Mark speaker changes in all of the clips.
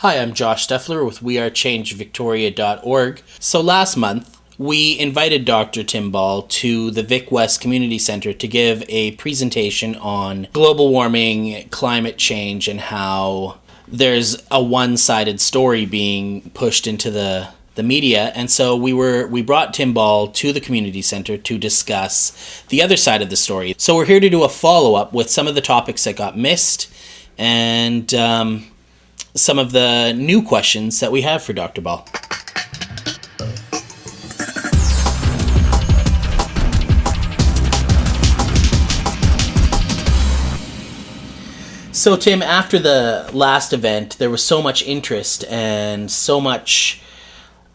Speaker 1: Hi, I'm Josh Steffler with wearechange.victoria.org. So last month, we invited Dr. Tim to the Vic West Community Center to give a presentation on global warming, climate change, and how there's a one-sided story being pushed into the media. And so we brought Tim to the community center to discuss the other side of the story. So we're here to do a follow-up with some of the topics that got missed and some of the new questions that we have for Dr. Ball. So Tim, after the last event, there was so much interest and so much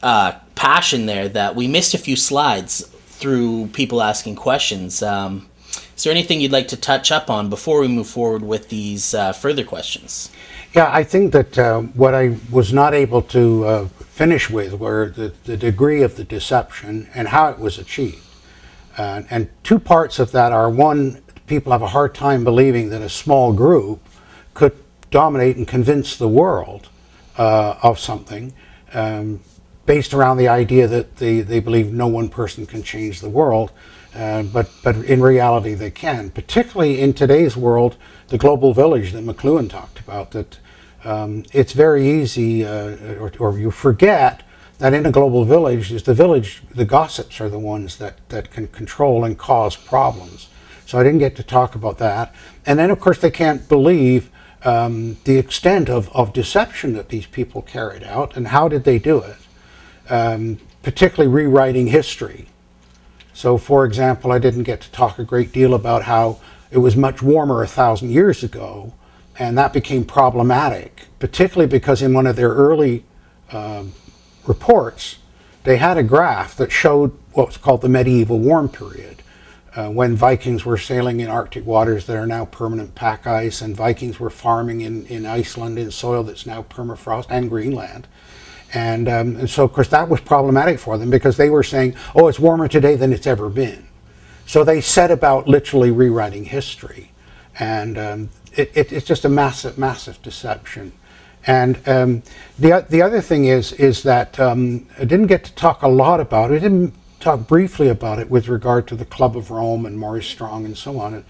Speaker 1: passion there that we missed a few slides through people asking questions. Is there anything you'd like to touch up on before we move forward with these further questions?
Speaker 2: Yeah, I think that what I was not able to finish with were the degree of the deception and how it was achieved. And two parts of that are, one, people have a hard time believing that a small group could dominate and convince the world of something based around the idea that they believe no one person can change the world. But in reality they can, particularly in today's world, the global village that McLuhan talked about, that it's very easy, or you forget that in a global village, the gossips are the ones that can control and cause problems. So I didn't get to talk about that. And then of course they can't believe the extent of deception that these people carried out, and how did they do it, particularly rewriting history. So, for example, I didn't get to talk a great deal about how it was much warmer 1,000 years ago, and that became problematic, particularly because in one of their early reports, they had a graph that showed what was called the medieval warm period, when Vikings were sailing in Arctic waters that are now permanent pack ice, and Vikings were farming in Iceland in soil that's now permafrost, and Greenland. And so, of course, that was problematic for them because they were saying, oh, it's warmer today than it's ever been. So they set about literally rewriting history. And it's just a massive, massive deception. And the other thing is that I didn't get to talk a lot about it. I didn't talk briefly about it with regard to the Club of Rome and Maurice Strong and so on,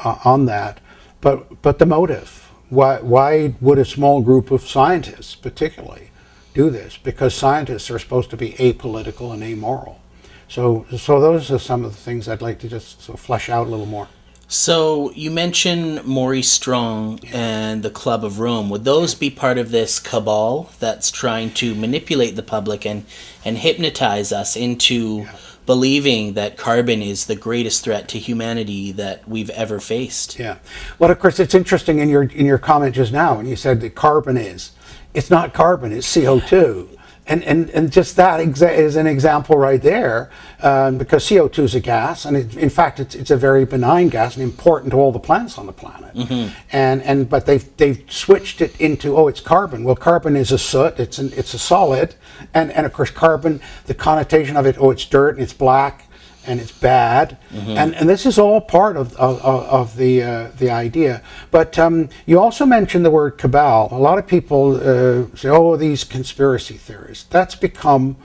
Speaker 2: on that. But the motive. Why would a small group of scientists particularly do this? Because scientists are supposed to be apolitical and amoral. So those are some of the things I'd like to just sort of flesh out a little more.
Speaker 1: So you mentioned Maurice Strong and the Club of Rome. Would those be part of this cabal that's trying to manipulate the public and hypnotize us into believing that carbon is the greatest threat to humanity that we've ever faced?
Speaker 2: Yeah. Well, of course, it's interesting in your comment just now when you said that carbon it's not carbon, it's CO2. And just that is an example right there, because CO2 is a gas, and in fact it's a very benign gas and important to all the plants on the planet. Mm-hmm. But they've switched it into, it's carbon. Well, carbon is a soot, it's a solid, and of course carbon, the connotation of it, it's dirt and it's black and it's bad. Mm-hmm. And this is all part of the idea. But you also mentioned the word cabal. A lot of people say, these conspiracy theories. That's become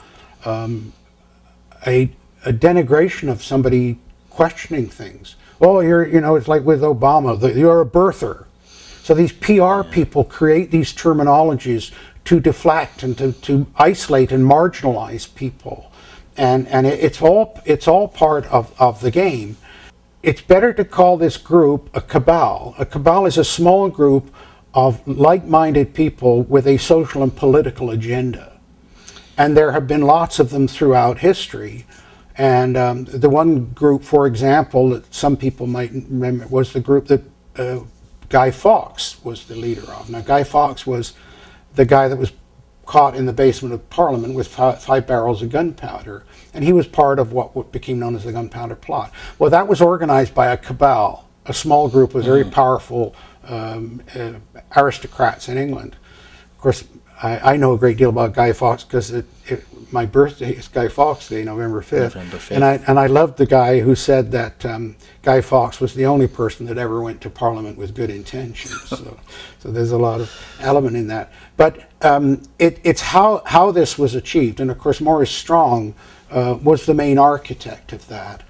Speaker 2: a denigration of somebody questioning things. It's like with Obama, you're a birther. So these PR people create these terminologies to deflect and to isolate and marginalize people. And it's all part of the game. It's better to call this group a cabal. A cabal is a small group of like-minded people with a social and political agenda. And there have been lots of them throughout history. And the one group, for example, that some people might remember was the group that Guy Fawkes was the leader of. Now, Guy Fawkes was the guy that was caught in the basement of Parliament with 5 barrels of gunpowder, and he was part of what became known as the Gunpowder Plot. Well, that was organized by a cabal, a small group of very powerful aristocrats in England. Of course, I know a great deal about Guy Fawkes because my birthday is Guy Fawkes Day, November 5th.
Speaker 1: November 5th.
Speaker 2: And I loved the guy who said that Guy Fawkes was the only person that ever went to Parliament with good intentions. So there's a lot of element in that. But it's how this was achieved. And of course, Maurice Strong was the main architect of that.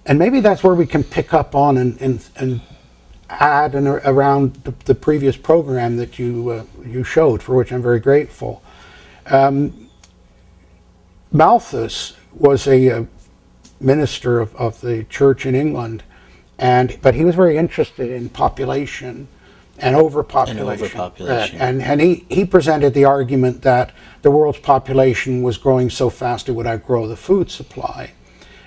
Speaker 2: And maybe that's where we can pick up on and add around the previous program that you showed, for which I'm very grateful. Malthus was a minister of the church in England, but he was very interested in population and overpopulation. And he presented the argument that the world's population was growing so fast it would outgrow the food supply.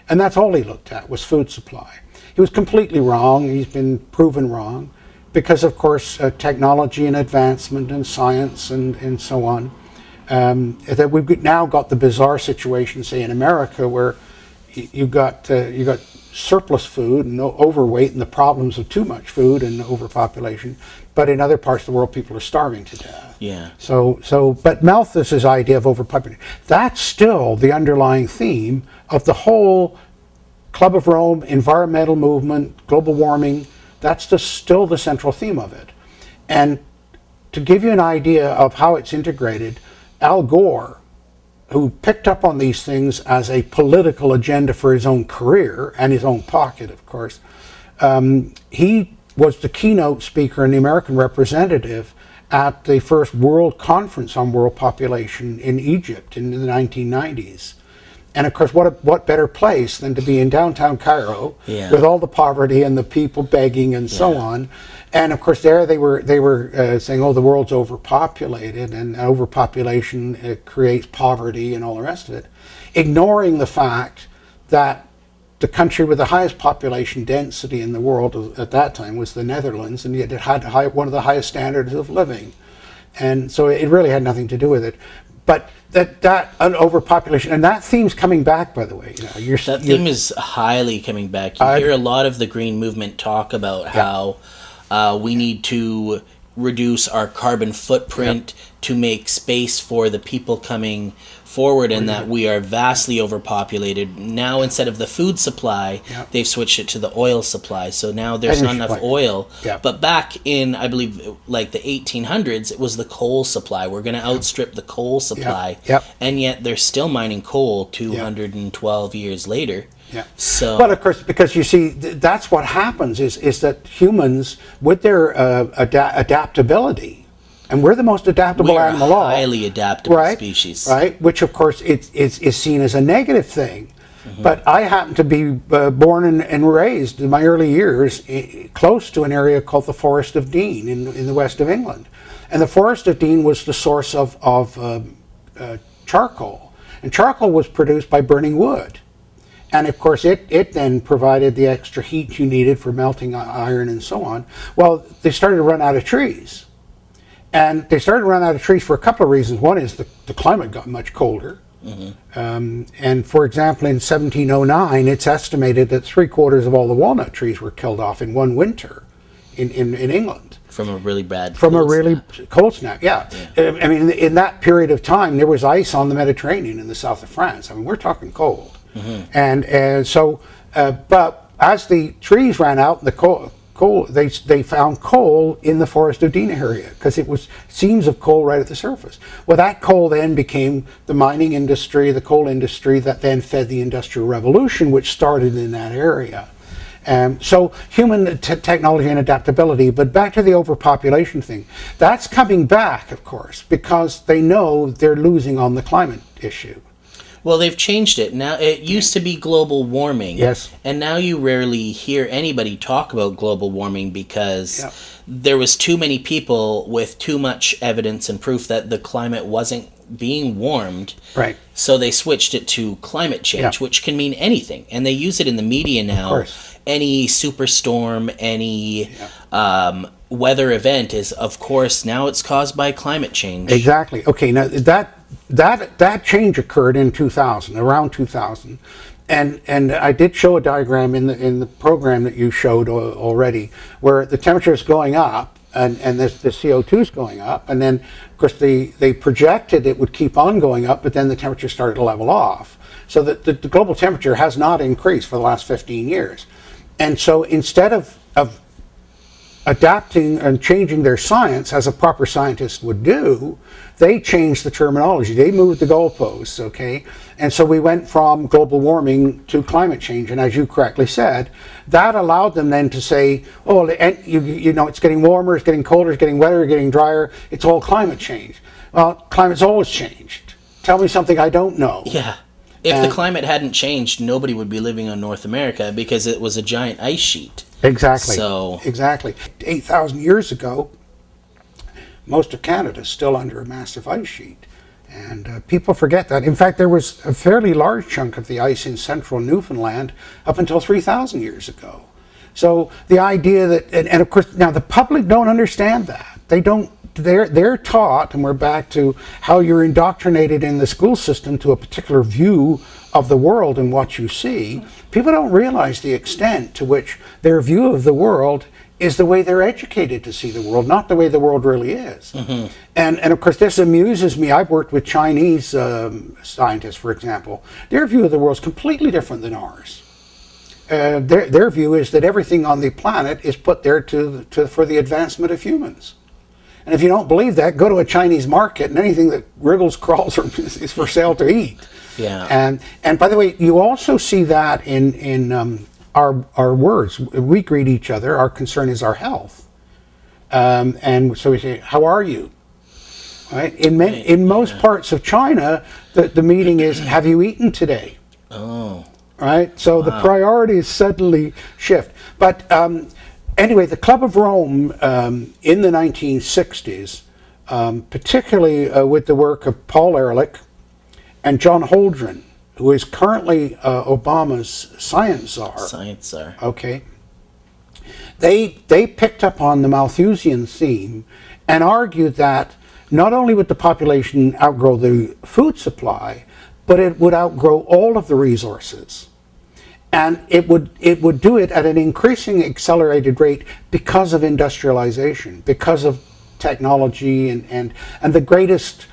Speaker 2: And that's all he looked at, was food supply. He was completely wrong. He's been proven wrong because, of course, technology and advancement and science and so on. That we've now got the bizarre situation, say, in America, where you got surplus food and overweight and the problems of too much food and overpopulation. But in other parts of the world, people are starving to death.
Speaker 1: Yeah.
Speaker 2: But Malthus's idea of overpopulation, that's still the underlying theme of the whole Club of Rome, environmental movement, global warming. That's still the central theme of it. And to give you an idea of how it's integrated, Al Gore, who picked up on these things as a political agenda for his own career and his own pocket, of course, he was the keynote speaker and the American representative at the first World Conference on World Population in Egypt in the 1990s. And of course, what better place than to be in downtown Cairo with all the poverty and the people begging and so on. And of course, there they were saying, "Oh, the world's overpopulated, and overpopulation creates poverty and all the rest of it," ignoring the fact that the country with the highest population density in the world at that time was the Netherlands, and yet it had one of the highest standards of living, and so it really had nothing to do with it. But that overpopulation, and that theme's coming back, by the way.
Speaker 1: That theme is highly coming back. You hear a lot of the green movement talk about how we need to reduce our carbon footprint to make space for the people coming forward, and that we are vastly overpopulated. Now, instead of the food supply, they've switched it to the oil supply. So now there's not enough oil. But back in, I believe, like the 1800s, it was the coal supply. We're going to outstrip the coal supply. And yet they're still mining coal 212 years later. So,
Speaker 2: well, of course, because you see, that's what happens is that humans, with their adaptability, and we're the most adaptable animal of all.
Speaker 1: Highly adaptable species.
Speaker 2: Right, which of course is seen as a negative thing. But I happen to be born and raised in my early years close to an area called the Forest of Dean in the west of England. And the Forest of Dean was the source of charcoal. And charcoal was produced by burning wood. And of course, it then provided the extra heat you needed for melting iron and so on. Well, they started to run out of trees. And they started to run out of trees for a couple of reasons. One is the climate got much colder. And for example, in 1709, it's estimated that 3/4 of all the walnut trees were killed off in one winter in England.
Speaker 1: From a really bad
Speaker 2: cold snap, I mean, in that period of time, there was ice on the Mediterranean in the south of France. I mean, we're talking cold. And so, but as the trees ran out, the coal they found coal in the Forest of Dean area because it was seams of coal right at the surface. Well, that coal then became the mining industry, the coal industry that then fed the Industrial Revolution, which started in that area. So human technology and adaptability, but back to the overpopulation thing, that's coming back, of course, because they know they're losing on the climate issue.
Speaker 1: Well, they've changed it. Now, it used to be global warming.
Speaker 2: Yes.
Speaker 1: And now you rarely hear anybody talk about global warming because there was too many people with too much evidence and proof that the climate wasn't being warmed.
Speaker 2: Right.
Speaker 1: So they switched it to climate change, which can mean anything. And they use it in the media now.
Speaker 2: Of course.
Speaker 1: Any superstorm, any weather event is, of course, now it's caused by climate change.
Speaker 2: Exactly. Okay, now that change occurred in 2000, around 2000, and I did show a diagram in the program that you showed already, where the temperature is going up and the CO2 is going up, and then of course they projected it would keep on going up, but then the temperature started to level off, so that the global temperature has not increased for the last 15 years. And so instead of adapting and changing their science as a proper scientist would do, they changed the terminology. They moved the goalposts, okay? And so we went from global warming to climate change. And as you correctly said, that allowed them then to say, oh, and you know, it's getting warmer, it's getting colder, it's getting wetter, it's getting drier. It's all climate change. Well, climate's always changed. Tell me something I don't know.
Speaker 1: Yeah. If the climate hadn't changed, nobody would be living on North America because it was a giant ice sheet.
Speaker 2: Exactly.
Speaker 1: So
Speaker 2: exactly. 8,000 years ago, most of Canada is still under a massive ice sheet. And people forget that. In fact, there was a fairly large chunk of the ice in central Newfoundland up until 3,000 years ago. So the idea that, and of course, now the public don't understand that. They don't, they're taught, and we're back to how you're indoctrinated in the school system to a particular view of the world and what you see. People don't realize the extent to which their view of the world is the way they're educated to see the world, not the way the world really is. Mm-hmm. And of course, this amuses me. I've worked with Chinese scientists, for example. Their view of the world is completely different than ours. Their view is that everything on the planet is put there for the advancement of humans. And if you don't believe that, go to a Chinese market, and anything that wriggles, crawls, is for sale to eat.
Speaker 1: Yeah.
Speaker 2: And by the way, you also see that in our words. We greet each other. Our concern is our health. And so we say, "How are you?" Right? In most parts of China, the meeting is, "Have you eaten today?"
Speaker 1: Oh.
Speaker 2: Right. So the priorities suddenly shift. But anyway, the Club of Rome in the 1960s, particularly with the work of Paul Ehrlich and John Holdren, who is currently Obama's science czar.
Speaker 1: Science czar.
Speaker 2: Okay. They picked up on the Malthusian theme and argued that not only would the population outgrow the food supply, but it would outgrow all of the resources. And it would do it at an increasing accelerated rate because of industrialization, because of technology, and the greatest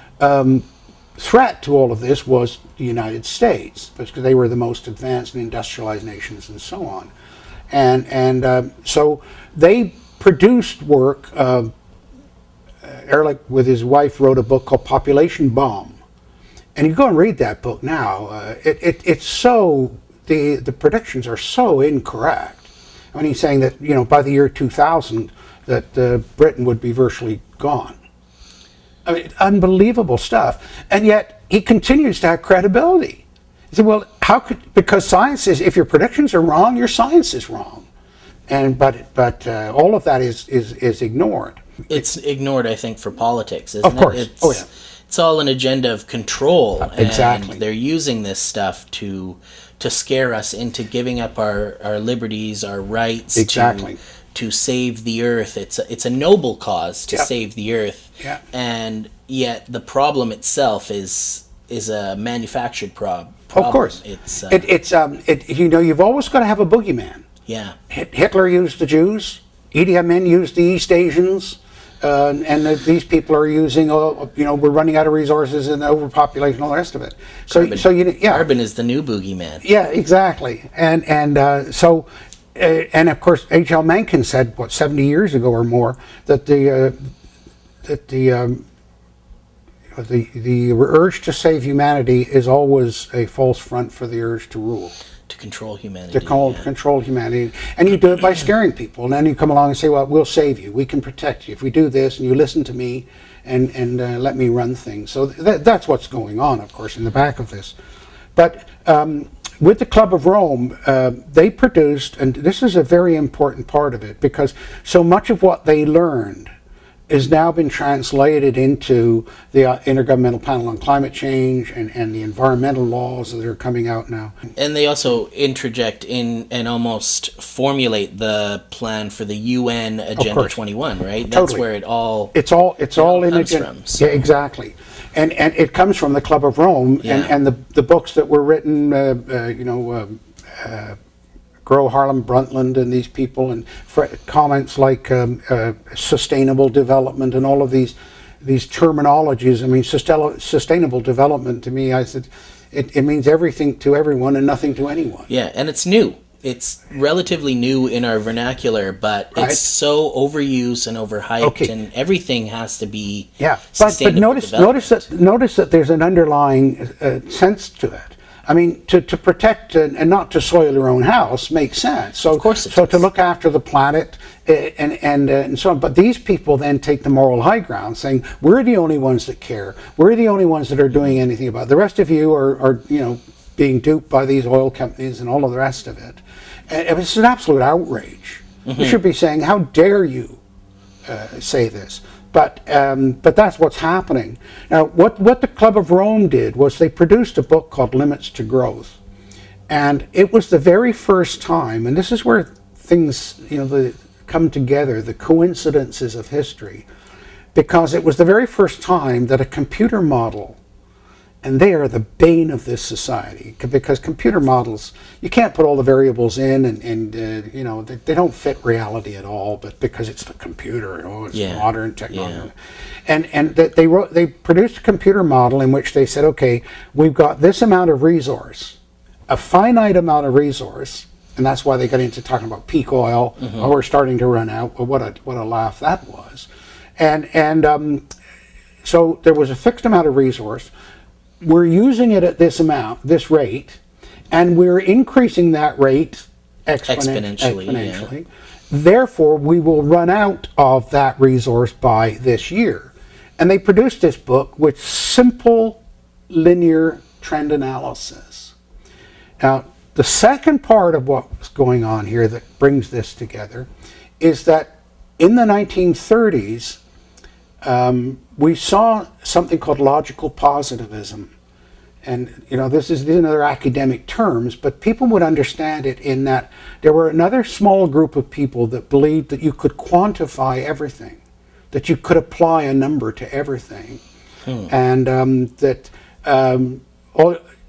Speaker 2: threat to all of this was the United States, because they were the most advanced and industrialized nations and so on. And so they produced work. Ehrlich, with his wife, wrote a book called Population Bomb. And you go and read that book now. It's so, the predictions are so incorrect. I mean, he's saying that, you know, by the year 2000, that Britain would be virtually gone. I mean, unbelievable stuff. And yet he continues to have credibility. He said, well, how could, because science is, if your predictions are wrong, your science is wrong. And but all of that is ignored.
Speaker 1: It's ignored, I think, for politics, isn't it?
Speaker 2: Of course.
Speaker 1: It's all an agenda of control.
Speaker 2: Exactly.
Speaker 1: And they're using this stuff to scare us into giving up our liberties, our rights.
Speaker 2: Exactly.
Speaker 1: To save the earth. It's a noble cause to save the earth.
Speaker 2: Yeah.
Speaker 1: And yet the problem itself is a manufactured problem.
Speaker 2: Of course. You know, you've always got to have a boogeyman.
Speaker 1: Yeah.
Speaker 2: Hitler used the Jews. Idi Amin used the East Asians. And these people are using, you know, we're running out of resources and overpopulation and all the rest of it.
Speaker 1: Carbon is the new boogeyman.
Speaker 2: Yeah, exactly. And of course, H.L. Mencken said, 70 years ago or more, that the urge to save humanity is always a false front for the urge to rule.
Speaker 1: To control humanity.
Speaker 2: Control humanity. And you do it by scaring people. And then you come along and say, well, we'll save you. We can protect you. If we do this and you listen to me and let me run things. So that's what's going on, of course, in the back of this. But with the Club of Rome, they produced, and this is a very important part of it, because so much of what they learned has now been translated into the Intergovernmental Panel on Climate Change and the environmental laws that are coming out now. And
Speaker 1: they also interject in and almost formulate the plan for the UN Agenda 21, right? That's
Speaker 2: totally.
Speaker 1: Where it all
Speaker 2: it's all in
Speaker 1: comes from. So.
Speaker 2: Yeah, exactly. And it comes from the Club of Rome and the books that were written, Grow Harlem Brundtland and these people, and comments like sustainable development and all of these terminologies. I mean, sustainable development to me, I said, it means everything to everyone and nothing to anyone.
Speaker 1: Yeah, and it's new. It's relatively new in our vernacular, but it's so overused and overhyped, and everything has to be
Speaker 2: but notice that there's an underlying sense to it. I mean, to protect and not to soil your own house makes sense. So,
Speaker 1: of course it
Speaker 2: does. To
Speaker 1: does.
Speaker 2: look after the planet and so on. But these people then take the moral high ground, saying we're the only ones that care. We're the only ones that are doing anything about it. The rest of you are being duped by these oil companies and all of the rest of it. And it's an absolute outrage. You should be saying, how dare you say this? But that's what's happening. Now, what the Club of Rome did was they produced a book called Limits to Growth. And it was the very first time, and this is where things, come together, the coincidences of history, because it was the very first time that a computer model, and they are the bane of this society, because computer models, you can't put all the variables in, and they don't fit reality at all. But because it's the computer, it's modern technology, and they produced a computer model in which they said, okay, we've got this amount of resource, a finite amount of resource, and that's why they got into talking about peak oil. Oh, we're starting to run out. Well, what a laugh that was, and so there was a fixed amount of resource. We're using it at this amount, this rate, and we're increasing that rate exponentially. Therefore, we will run out of that resource by this year. And they produced this book with simple linear trend analysis. Now, the second part of what's going on here that brings this together is that in the 1930s, we saw something called logical positivism. And, these are another academic terms, but people would understand it in that there were another small group of people that believed that you could quantify everything, that you could apply a number to everything. And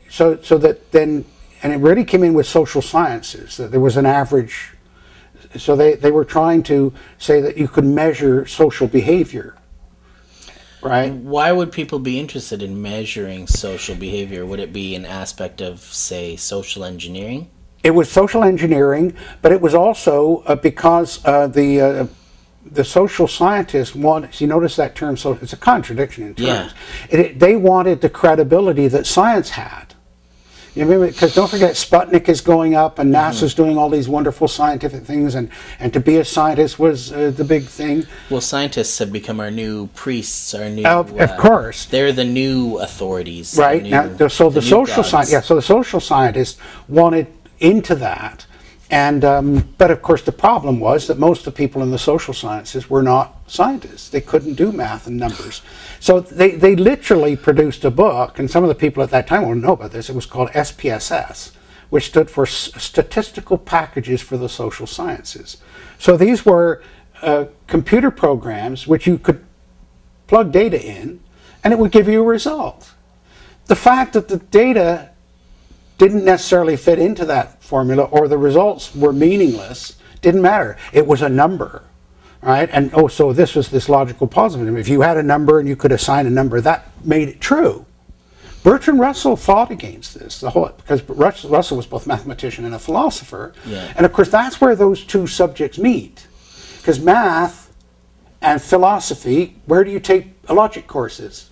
Speaker 2: so that then, and it really came in with social sciences, that there was an average. So they were trying to say that you could measure social behavior. Right.
Speaker 1: Why would people be interested in measuring social behavior? Would it be an aspect of, say, social engineering?
Speaker 2: It was social engineering, but it was also because the social scientists wanted, you notice that term, so it's a contradiction in terms. They wanted the credibility that science had. Because don't forget, Sputnik is going up and NASA's doing all these wonderful scientific things, and to be a scientist was the big thing.
Speaker 1: Well, scientists have become our new priests, our new...
Speaker 2: Of course.
Speaker 1: They're the new authorities.
Speaker 2: Right. So the social scientists wanted into that. And but of course the problem was that most of the people in the social sciences were not scientists. They couldn't do math and numbers. So they literally produced a book, and some of the people at that time wouldn't know about this. It was called SPSS, which stood for Statistical Packages for the Social Sciences. So these were computer programs which you could plug data in, and it would give you a result. The fact that the data didn't necessarily fit into that formula, or the results were meaningless, didn't matter. It was a number, right? And so this was this logical positivism. If you had a number and you could assign a number, that made it true. Bertrand Russell fought against this, because Russell was both a mathematician and a philosopher. And of course that's where those two subjects meet. Because math and philosophy, where do you take logic courses?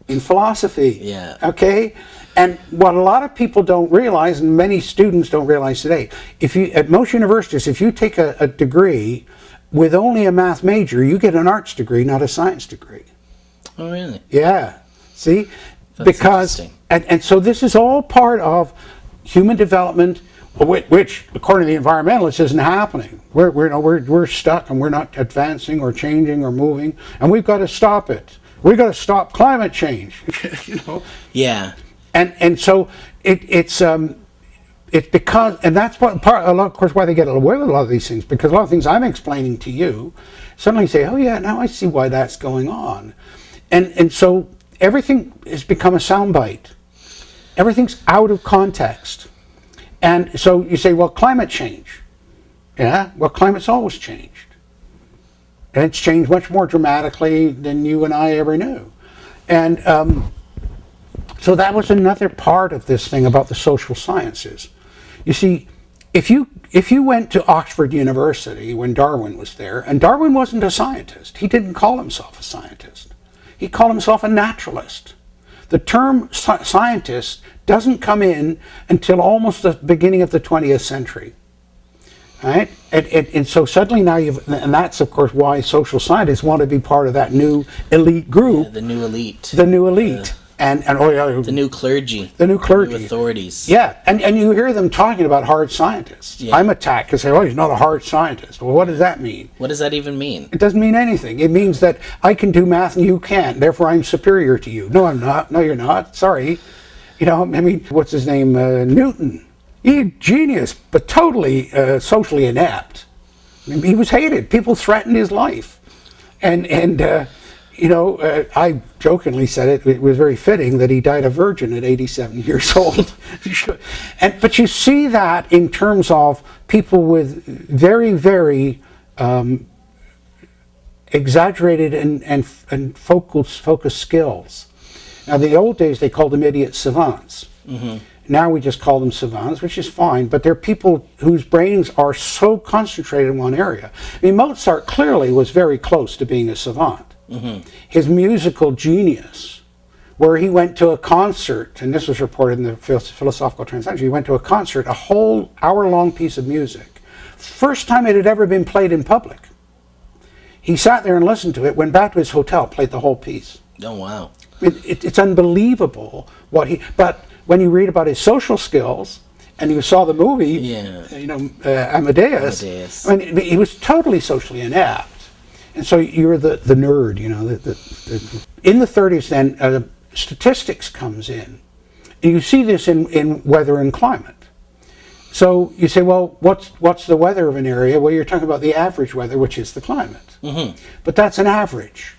Speaker 2: In philosophy. Okay? And what a lot of people don't realize, and many students don't realize today, at most universities, if you take a degree with only a math major, you get an arts degree, not a science degree.
Speaker 1: Oh, really?
Speaker 2: Yeah. See?
Speaker 1: That's interesting.
Speaker 2: And so this is all part of human development, which, according to the environmentalists, isn't happening. We're stuck, and we're not advancing or changing or moving, and we've got to stop it. We've got to stop climate change.
Speaker 1: Yeah.
Speaker 2: And so it's because, and that's of course why they get away with a lot of these things, because a lot of things I'm explaining to you suddenly say, oh yeah, now I see why that's going on. And so everything has become a soundbite. Everything's out of context. And so you say, well, climate change. Yeah, well, climate's always changed. And it's changed much more dramatically than you and I ever knew. And so that was another part of this thing about the social sciences. You see, if you went to Oxford University when Darwin was there, and Darwin wasn't a scientist, he didn't call himself a scientist. He called himself a naturalist. The term scientist doesn't come in until almost the beginning of the 20th century. Right? And so suddenly now and that's of course why social scientists want to be part of that new elite group.
Speaker 1: Yeah, the new elite.
Speaker 2: The new elite. And oh yeah,
Speaker 1: the new clergy.
Speaker 2: The new clergy.
Speaker 1: The new authorities.
Speaker 2: Yeah, and you hear them talking about hard scientists.
Speaker 1: Yeah.
Speaker 2: I'm attacked because they say, oh, he's not a hard scientist. Well, what does that mean?
Speaker 1: What does that even mean?
Speaker 2: It doesn't mean anything. It means that I can do math and you can't, therefore I'm superior to you. No, I'm not. No, you're not. Sorry. You know, I mean, what's his name? Newton. He's a genius, but totally socially inept. I mean, he was hated. People threatened his life. And you know, I jokingly said it was very fitting that he died a virgin at 87 years old. But you see that in terms of people with very, very exaggerated and focused skills. Now, in the old days, they called them idiot savants. Mm-hmm. Now we just call them savants, which is fine, but they're people whose brains are so concentrated in one area. I mean, Mozart clearly was very close to being a savant. Mm-hmm. His musical genius, where he went to a concert, and this was reported in the Philosophical Transactions, he went to a concert, a whole hour-long piece of music. First time it had ever been played in public. He sat there and listened to it, went back to his hotel, played the whole piece.
Speaker 1: Oh, wow.
Speaker 2: It's unbelievable but when you read about his social skills, and you saw the movie, you know, Amadeus. I mean, he was totally socially inept. And so you're the nerd, you know. In the 30s then, statistics comes in. And you see this in weather and climate. So you say, well, what's the weather of an area? Well, you're talking about the average weather, which is the climate. Mm-hmm. But that's an average.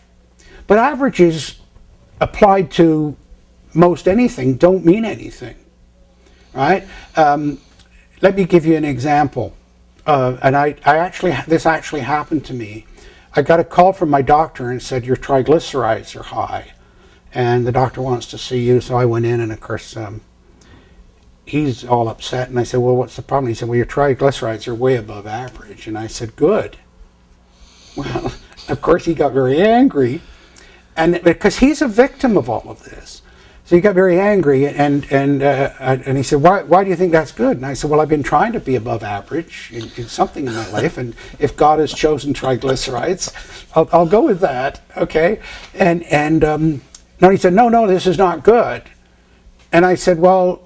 Speaker 2: But averages applied to most anything don't mean anything, right? Let me give you an example. And this actually happened to me. I got a call from my doctor and said, your triglycerides are high. And the doctor wants to see you. So I went in and of course, he's all upset. And I said, well, what's the problem? He said, well, your triglycerides are way above average. And I said, good. Well, of course he got very angry. And because he's a victim of all of this. So he got very angry, and he said, why do you think that's good? And I said, well, I've been trying to be above average in something in my life, and if God has chosen triglycerides, I'll go with that, okay? And no, he said, no, this is not good. And I said, well,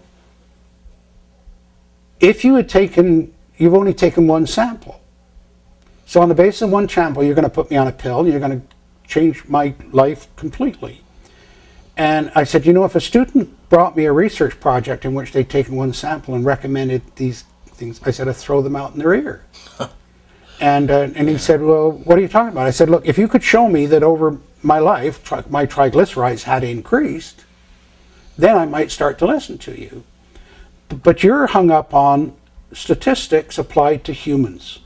Speaker 2: if you've only taken one sample. So on the basis of one sample, you're going to put me on a pill, and you're going to change my life completely. And I said, you know, if a student brought me a research project in which they'd taken one sample and recommended these things, I said, I'd throw them out in their ear. And he said, well, what are you talking about? I said, look, if you could show me that over my life, my triglycerides had increased, then I might start to listen to you. But you're hung up on statistics applied to humans.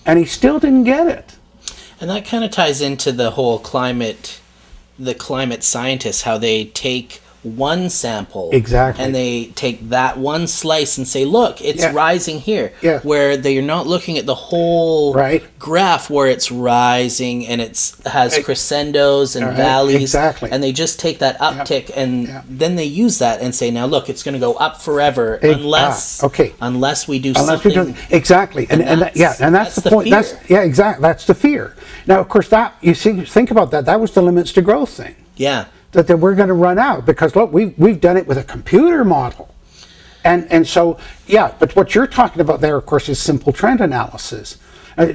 Speaker 2: And he still didn't get it.
Speaker 1: And that kind of ties into the whole climate scientists, how they take one sample,
Speaker 2: exactly,
Speaker 1: and they take that one slice and say, look, it's rising here, where they're not looking at the whole graph where it's rising and has crescendos and valleys, and they just take that uptick and then they use that and say, now look, it's going to go up forever unless we do something.
Speaker 2: Exactly, and that's the point. Exactly. That's the fear. Now, of course, that you see, think about that. That was the limits to growth thing.
Speaker 1: Yeah.
Speaker 2: That we're going to run out because look, we've done it with a computer model, and so But what you're talking about there, of course, is simple trend analysis.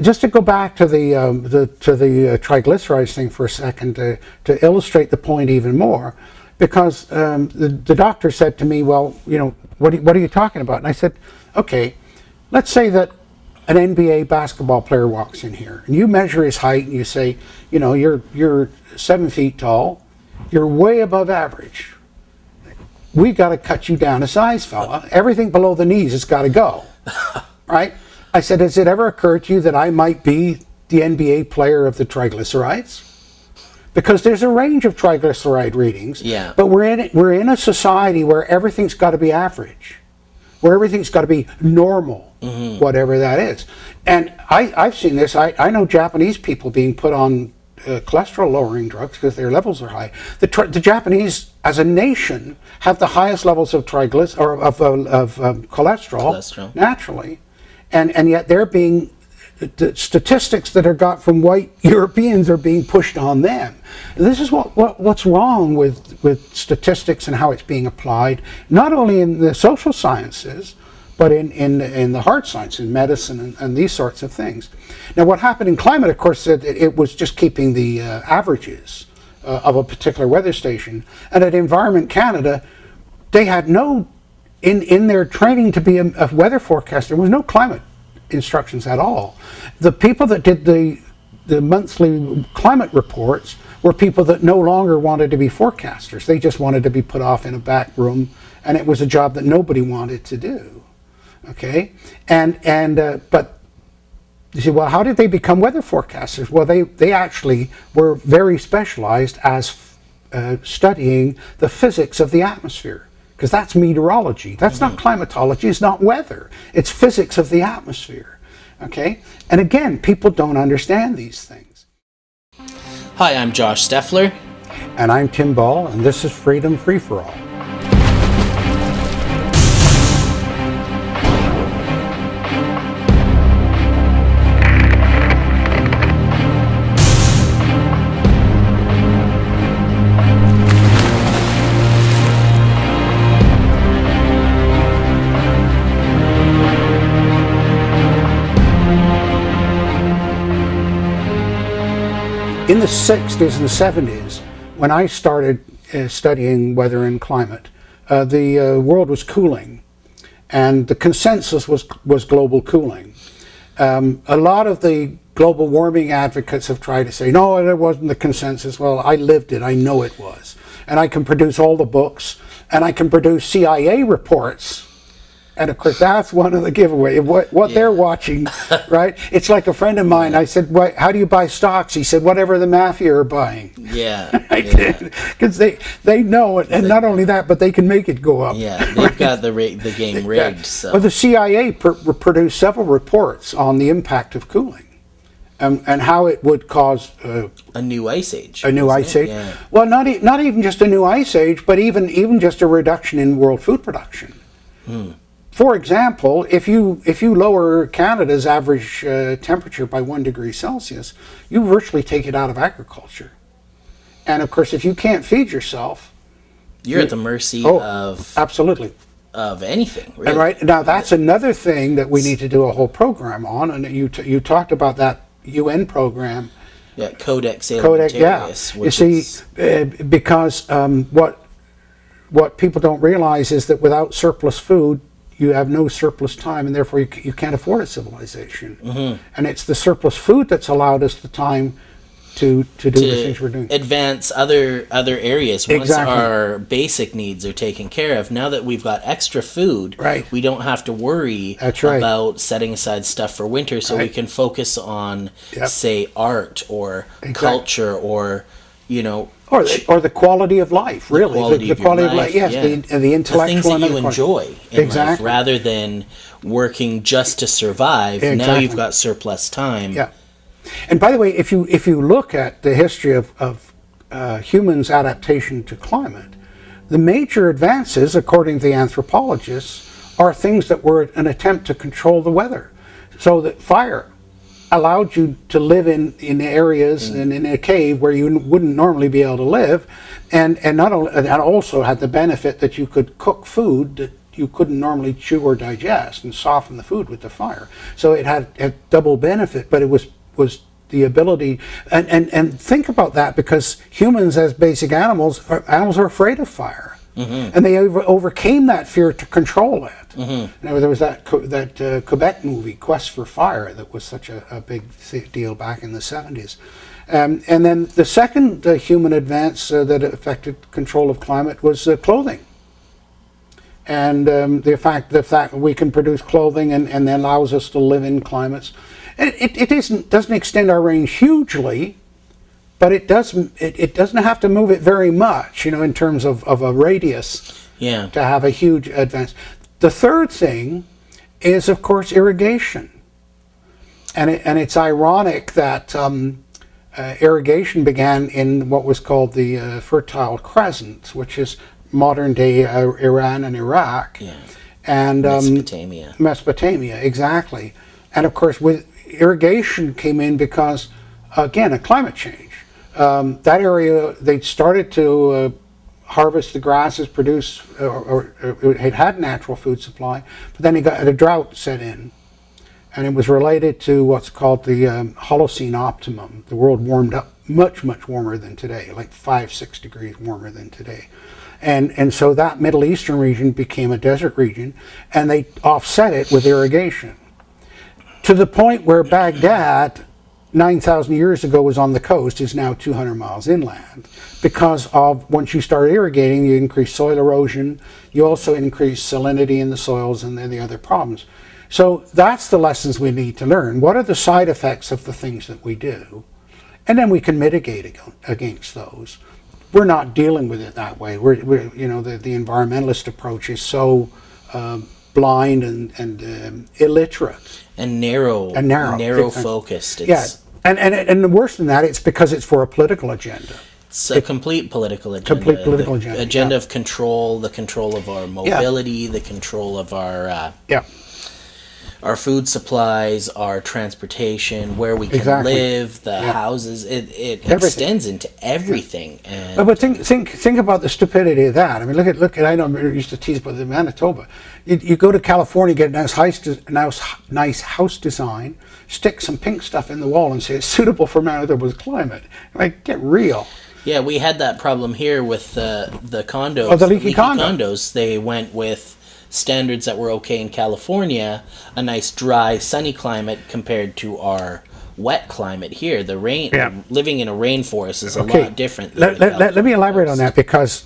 Speaker 2: Just to go back to the triglycerides thing for a second to illustrate the point even more, because the doctor said to me, well, you know, what are you talking about? And I said, okay, let's say that an NBA basketball player walks in here, and you measure his height, and you say, you know, you're 7 feet tall. You're way above average. we've got to cut you down a size, fella. Everything below the knees has got to go, right? I said, has it ever occurred to you that I might be the NBA player of the triglycerides? Because there's a range of triglyceride readings, but we're in a society where everything's got to be average, where everything's got to be normal, whatever that is. And I've seen this. I know Japanese people being put on cholesterol-lowering drugs because their levels are high. The Japanese, as a nation, have the highest levels of cholesterol naturally, and yet they're being, the statistics that are got from white Europeans are being pushed on them. This is what's wrong with statistics and how it's being applied, not only in the social sciences, but in the hard science, in medicine and these sorts of things. Now, what happened in climate, of course, it was just keeping the averages of a particular weather station. And at Environment Canada, they had no, in their training to be a weather forecaster, there was no climate instructions at all. The people that did the monthly climate reports were people that no longer wanted to be forecasters. They just wanted to be put off in a back room, and it was a job that nobody wanted to do. Okay, but you say, well, how did they become weather forecasters? Well, they actually were very specialized as studying the physics of the atmosphere, because that's meteorology. That's not climatology. It's not weather. It's physics of the atmosphere. Okay, and again, people don't understand these things.
Speaker 1: Hi, I'm Josh Steffler.
Speaker 2: And I'm Tim Ball, and this is Freedom Free for All. In the 60s and 70s, when I started studying weather and climate, the world was cooling, and the consensus was global cooling. A lot of the global warming advocates have tried to say, no, it wasn't the consensus. Well, I lived it. I know it was. And I can produce all the books, and I can produce CIA reports. And of course, that's one of the giveaway. What they're watching, right? It's like a friend of mine. I said, how do you buy stocks? He said, whatever the mafia are buying.
Speaker 1: Yeah.
Speaker 2: I did. Because they know it. And not only that, but they can make it go up.
Speaker 1: Yeah, they've got the game rigged.
Speaker 2: Yeah.
Speaker 1: So.
Speaker 2: Well, the CIA produced several reports on the impact of cooling. And how it would cause
Speaker 1: a new ice age.
Speaker 2: A new ice age.
Speaker 1: Yeah.
Speaker 2: Well, not even just a new ice age, but even just a reduction in world food production. For example, if you lower Canada's average temperature by 1 degree Celsius, you virtually take it out of agriculture. And of course, if you can't feed yourself,
Speaker 1: you're at the mercy of
Speaker 2: absolutely
Speaker 1: of anything. Really.
Speaker 2: And right now, that's another thing that we need to do a whole program on. And you talked about that UN program.
Speaker 1: Yeah, Codex Alimentarius.
Speaker 2: Yeah. You see, because what people don't realize is that without surplus food, you have no surplus time, and therefore you can't afford a civilization. And it's the surplus food that's allowed us the time to do the things we're doing.
Speaker 1: Advance other areas. Once our basic needs are taken care of, now that we've got extra food, we don't have to worry about setting aside stuff for winter, so we can focus on, say, art or culture or,
Speaker 2: or the quality of life, really. The quality of life, yes. The intellectual.
Speaker 1: The things that you enjoy in life, rather than working just to survive. Now you've got surplus time.
Speaker 2: Yeah. And by the way, if you look at the history of humans' adaptation to climate, the major advances, according to the anthropologists, are things that were an attempt to control the weather. So that fire allowed you to live in areas and in a cave where you wouldn't normally be able to live, and not only that, also had the benefit that you could cook food that you couldn't normally chew or digest and soften the food with the fire. So it had a double benefit, but it was the ability, and think about that, because humans as basic animals are afraid of fire. And they overcame that fear to control it. Now, there was that Quebec movie, Quest for Fire, that was such a big deal back in the 70s. And then the second human advance that affected control of climate was clothing. and the fact we can produce clothing and that allows us to live in climates. Doesn't extend our range hugely, but it doesn't have to move it very much, in terms of a radius to have a huge advance. The third thing is, of course, irrigation. And it's ironic that irrigation began in what was called the Fertile Crescent, which is modern-day Iran and Iraq.
Speaker 1: Yeah.
Speaker 2: And
Speaker 1: Mesopotamia,
Speaker 2: exactly. And of course, with irrigation came in because, again, of climate change. That area, they started to harvest the grasses, produce, or it had natural food supply, but then a drought set in. And it was related to what's called the Holocene optimum. The world warmed up much, much warmer than today, like 5-6 degrees warmer than today. And so that Middle Eastern region became a desert region, and they offset it with irrigation. To the point where Baghdad, 9,000 years ago, was on the coast, is now 200 miles inland. Because of, once you start irrigating, you increase soil erosion, you also increase salinity in the soils and the other problems. So that's the lessons we need to learn. What are the side effects of the things that we do? And then we can mitigate against those. We're not dealing with it that way. The environmentalist approach is so blind and illiterate.
Speaker 1: And narrow focused.
Speaker 2: And worse than that, it's because it's for a political agenda.
Speaker 1: It's a complete political agenda. Agenda of control, the control of our mobility, the control of our food supplies, our transportation, where we can live, the houses. It extends into everything. And
Speaker 2: but think about the stupidity of that. I mean, look at. I know I used to tease about the Manitoba. You go to California, get a nice house design, stick some pink stuff in the wall, and say it's suitable for Manitoba's climate. Like, get real.
Speaker 1: Yeah, we had that problem here with the condos.
Speaker 2: Oh, the leaky
Speaker 1: condos. They went with standards that were okay in California, a nice dry sunny climate compared to our wet climate here. The rain, living in a rainforest is a lot different.
Speaker 2: Let me elaborate on that, because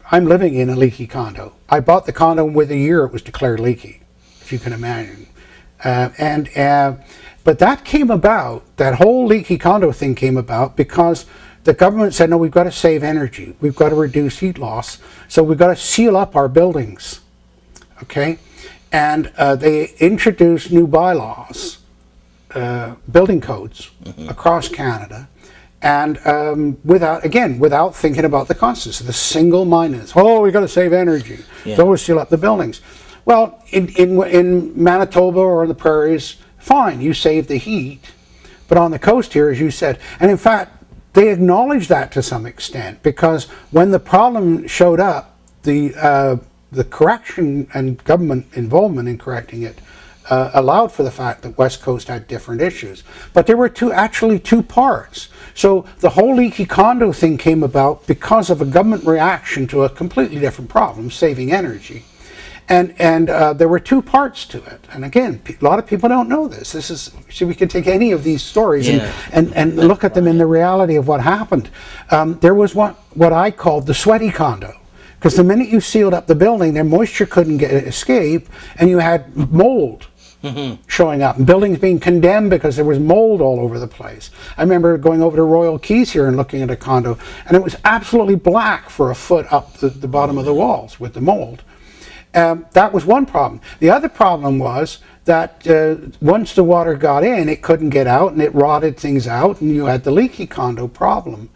Speaker 2: I'm living in a leaky condo. I bought the condo, and within a year it was declared leaky, if you can imagine. But that came about, that whole leaky condo thing came about because the government said, no, we've got to save energy. We've got to reduce heat loss. So we've got to seal up our buildings. Okay? And they introduced new bylaws, building codes across Canada. And without thinking about the consequences, the single-mindedness. We've got to save energy. So we'll seal up the buildings. Well, in Manitoba or the prairies, fine, you save the heat. But on the coast here, as you said, and in fact, they acknowledged that to some extent, because when the problem showed up, the correction and government involvement in correcting it allowed for the fact that West Coast had different issues. But there were actually two parts. So the whole leaky condo thing came about because of a government reaction to a completely different problem, saving energy. And there were two parts to it. And again, a lot of people don't know this. We can take any of these stories and look at them in the reality of what happened. There was what I called the sweaty condo. Because the minute you sealed up the building, then moisture couldn't escape, and you had mold showing up, and buildings being condemned because there was mold all over the place. I remember going over to Royal Keys here and looking at a condo, and it was absolutely black for a foot up the bottom of the walls with the mold. That was one problem. The other problem was that once the water got in, it couldn't get out, and it rotted things out, and you had the leaky condo problem.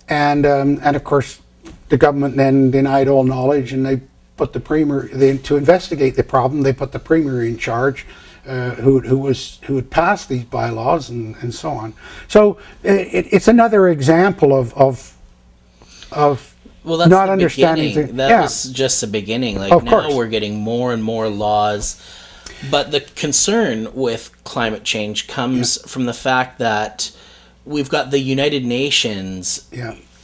Speaker 2: And of course, the government then denied all knowledge, and they put the premier to investigate the problem. They put the premier in charge, who had passed these bylaws and so on. So it's another example of
Speaker 1: well, that's
Speaker 2: not
Speaker 1: the
Speaker 2: understanding
Speaker 1: beginning. That was just the beginning. Like, now we're getting more and more laws. But the concern with climate change comes from the fact that we've got the United Nations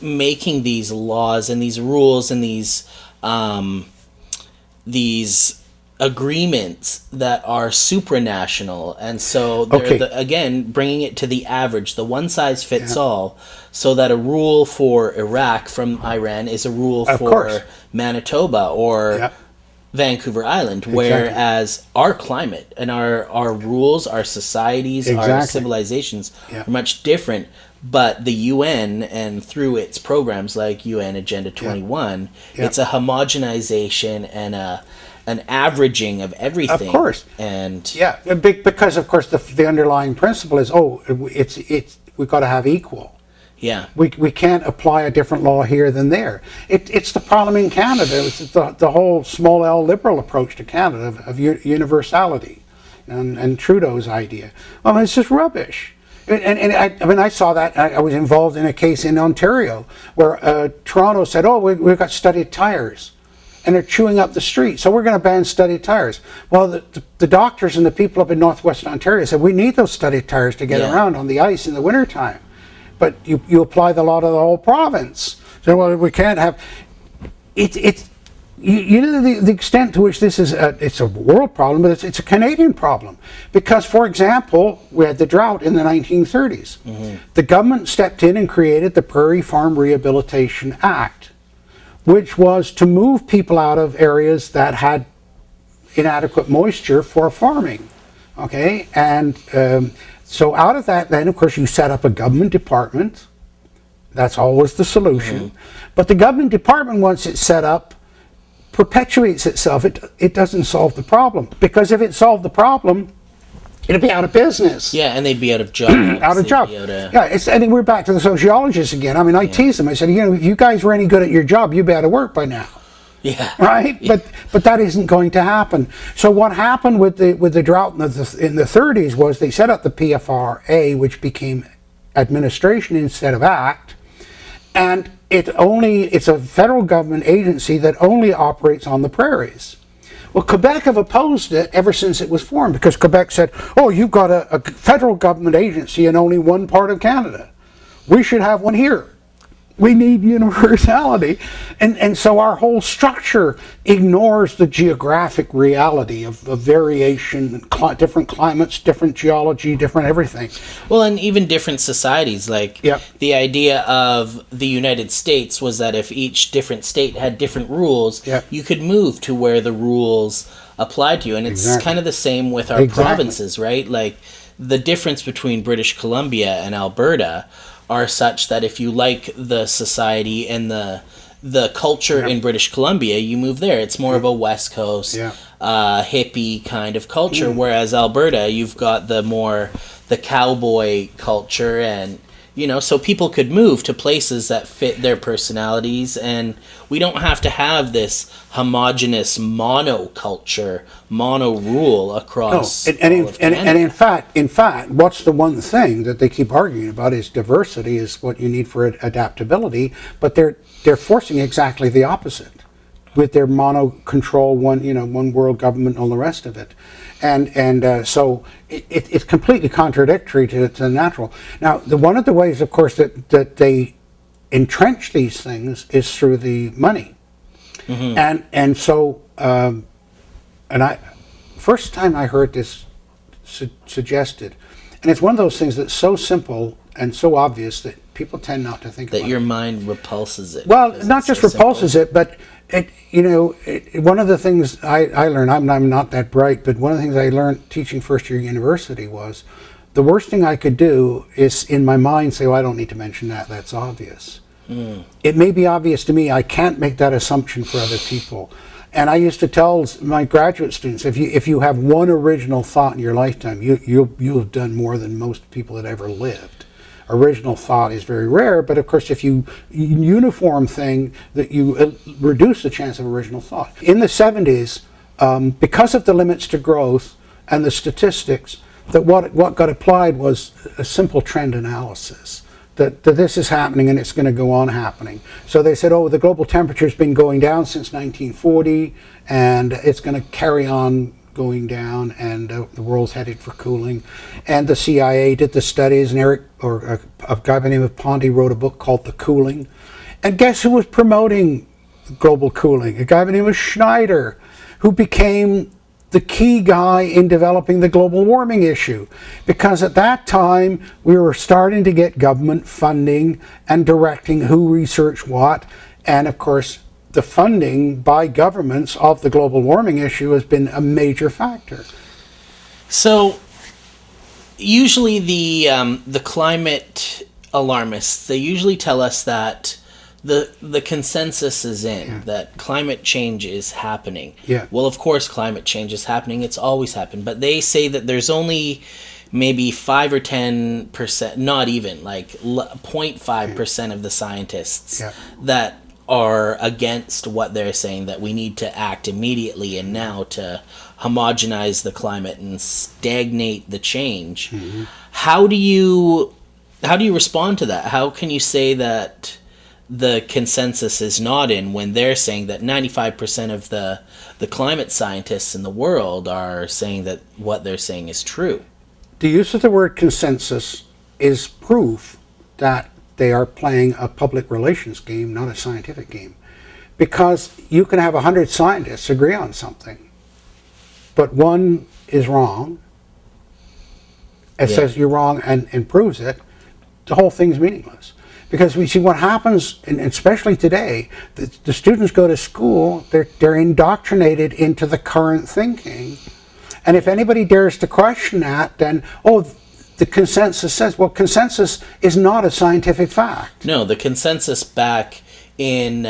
Speaker 1: making these laws and these rules and these agreements that are supranational, and so they're
Speaker 2: Okay.
Speaker 1: again bringing it to the average, the one size fits
Speaker 2: Yeah.
Speaker 1: all, so that a rule for Iraq from Iran is a rule
Speaker 2: Of
Speaker 1: for
Speaker 2: course.
Speaker 1: Manitoba or
Speaker 2: Yeah.
Speaker 1: Vancouver Island, whereas our climate and our rules, our societies, our
Speaker 2: Exactly.
Speaker 1: civilizations
Speaker 2: Yeah.
Speaker 1: are much different. But the UN, and through its programs like UN Agenda 21,
Speaker 2: Yeah.
Speaker 1: it's a homogenization and an averaging of everything.
Speaker 2: Of course.
Speaker 1: And
Speaker 2: Yeah, because of course the underlying principle is, it's we've got to have equal.
Speaker 1: yeah.
Speaker 2: We can't apply a different law here than there. It's the problem in Canada. It's the whole small L liberal approach to Canada of universality, and Trudeau's idea. Well, it's just rubbish. I mean, I saw that. I was involved in a case in Ontario where Toronto said, "Oh, we've got studded tires," and they're chewing up the street. So we're going to ban studded tires. Well, the doctors and the people up in northwestern Ontario said, "We need those studded tires to get
Speaker 1: Yeah.
Speaker 2: around on the ice in the wintertime." But you apply the law to the whole province. So, well, we can't have it's you know the extent to which this is it's a world problem, but it's a Canadian problem, because, for example, we had the drought in the 1930s. The government stepped in and created the Prairie Farm Rehabilitation Act, which was to move people out of areas that had inadequate moisture for farming. Okay, and so out of that, then of course you set up a government department. That's always the solution. But the government department, once it's set up, perpetuates itself. It doesn't solve the problem, because if it solved the problem, it'd be out of business.
Speaker 1: Yeah, and they'd be out of jobs.
Speaker 2: Out of
Speaker 1: They'd
Speaker 2: job.
Speaker 1: be out of-
Speaker 2: Yeah, and we're back to the sociologists again. I mean, I tease them. I said, if you guys were any good at your job, you'd be out of work by now.
Speaker 1: Yeah.
Speaker 2: Right, but that isn't going to happen. So what happened with the drought in the 30s was they set up the PFRA, which became administration instead of act, and it's a federal government agency that only operates on the prairies. Well, Quebec have opposed it ever since it was formed, because Quebec said, "Oh, you've got a federal government agency in only one part of Canada. We should have one here. We need universality." And so our whole structure ignores the geographic reality of variation, different climates, different geology, different everything.
Speaker 1: Well, and even different societies. Like,
Speaker 2: Yep.
Speaker 1: the idea of the United States was that if each different state had different rules,
Speaker 2: Yep.
Speaker 1: you could move to where the rules applied to you. And it's
Speaker 2: Exactly.
Speaker 1: kind of the same with our
Speaker 2: Exactly.
Speaker 1: provinces, right? Like, the difference between British Columbia and Alberta are such that if you like the society and the culture in British Columbia, you move there. It's more of a West Coast,
Speaker 2: Yeah.
Speaker 1: hippie kind of culture, whereas Alberta, you've got the cowboy culture, and so people could move to places that fit their personalities, and we don't have to have this homogenous monoculture, mono rule across
Speaker 2: And
Speaker 1: all of Canada.
Speaker 2: in fact, what's the one thing that they keep arguing about is diversity is what you need for adaptability, but they're forcing exactly the opposite with their mono control, one world government, and all the rest of it, and so it's completely contradictory to the natural. Now, one of the ways, of course, that they entrench these things is through the money, and so. And first time I heard this suggested, and it's one of those things that's so simple and so obvious that people tend not to think
Speaker 1: that
Speaker 2: about
Speaker 1: your
Speaker 2: it.
Speaker 1: mind repulses it.
Speaker 2: Well,
Speaker 1: because
Speaker 2: not
Speaker 1: it's
Speaker 2: just
Speaker 1: so
Speaker 2: repulses
Speaker 1: simple.
Speaker 2: it, but one of the things I learned, I'm not that bright, but one of the things I learned teaching first year university was the worst thing I could do is in my mind say, "Oh, I don't need to mention that, that's obvious." It may be obvious to me, I can't make that assumption for other people. And I used to tell my graduate students, if you have one original thought in your lifetime, you have done more than most people that ever lived. Original thought is very rare, but of course if you uniform thing, that you reduce the chance of original thought. In the 70s, because of the limits to growth and the statistics, that what got applied was a simple trend analysis. That this is happening and it's going to go on happening. So they said, the global temperature's been going down since 1940, and it's going to carry on going down, and the world's headed for cooling. And the CIA did the studies, and a guy by the name of Pondy wrote a book called The Cooling. And guess who was promoting global cooling? A guy by the name of Schneider, who became the key guy in developing the global warming issue, because at that time we were starting to get government funding and directing who researched what, and of course the funding by governments of the global warming issue has been a major factor.
Speaker 1: So usually the climate alarmists, they usually tell us that the consensus is in, that climate change is happening.
Speaker 2: Yeah.
Speaker 1: Well, of course climate change is happening. It's always happened. But they say that there's only maybe 5 or 10%, not even, like 0.5% of the scientists that are against what they're saying, that we need to act immediately and now to homogenize the climate and stagnate the change. Mm-hmm. How do you respond to that? How can you say that the consensus is not in when they're saying that 95% of the climate scientists in the world are saying that what they're saying is true?
Speaker 2: The use of the word consensus is proof that they are playing a public relations game, not a scientific game. Because you can have 100 scientists agree on something, but one is wrong, and says you're wrong and proves it, the whole thing's meaningless. Because we see what happens, and especially today, the students go to school, they're indoctrinated into the current thinking. And if anybody dares to question that, then, the consensus says, well, consensus is not a scientific fact.
Speaker 1: No, the consensus back in,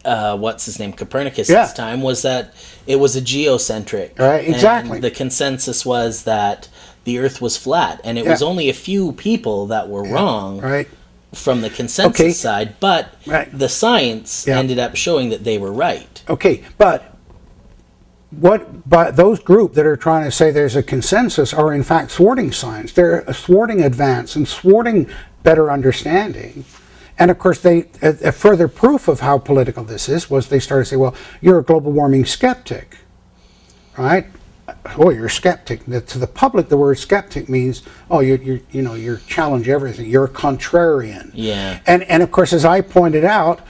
Speaker 1: what's his name, Copernicus' time, was that it was a geocentric.
Speaker 2: Right, exactly.
Speaker 1: And the consensus was that the Earth was flat, and it was only a few people that were wrong.
Speaker 2: Right.
Speaker 1: From the consensus side, but the science ended up showing that they were right.
Speaker 2: Okay, but those group that are trying to say there's a consensus are in fact thwarting science. They're thwarting advance and thwarting better understanding. And of course, a further proof of how political this is was they started to say, well, you're a global warming skeptic, right? Oh, you're a skeptic. To the public, the word skeptic means, you challenge everything. You're a contrarian.
Speaker 1: Yeah.
Speaker 2: And of course, as I pointed out,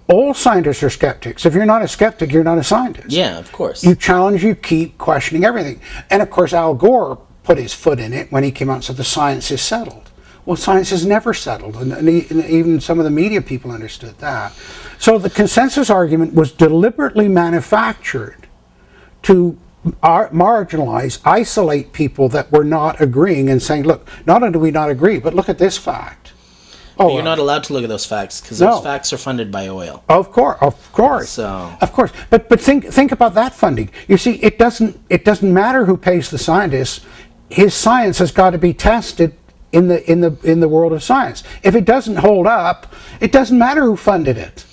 Speaker 2: all scientists are skeptics. If you're not a skeptic, you're not a scientist.
Speaker 1: Yeah, of course.
Speaker 2: You challenge, you keep questioning everything. And of course, Al Gore put his foot in it when he came out and said the science is settled. Well, science is never settled, and even some of the media people understood that. So the consensus argument was deliberately manufactured to marginalize, isolate people that were not agreeing and saying, look, not only do we not agree, but look at this fact.
Speaker 1: But you're not allowed to look at those facts because those facts are funded by oil.
Speaker 2: Of course.
Speaker 1: So.
Speaker 2: Of course. But think about that funding. You see, it doesn't matter who pays the scientists. His science has got to be tested in the world of science. If it doesn't hold up, it doesn't matter who funded it.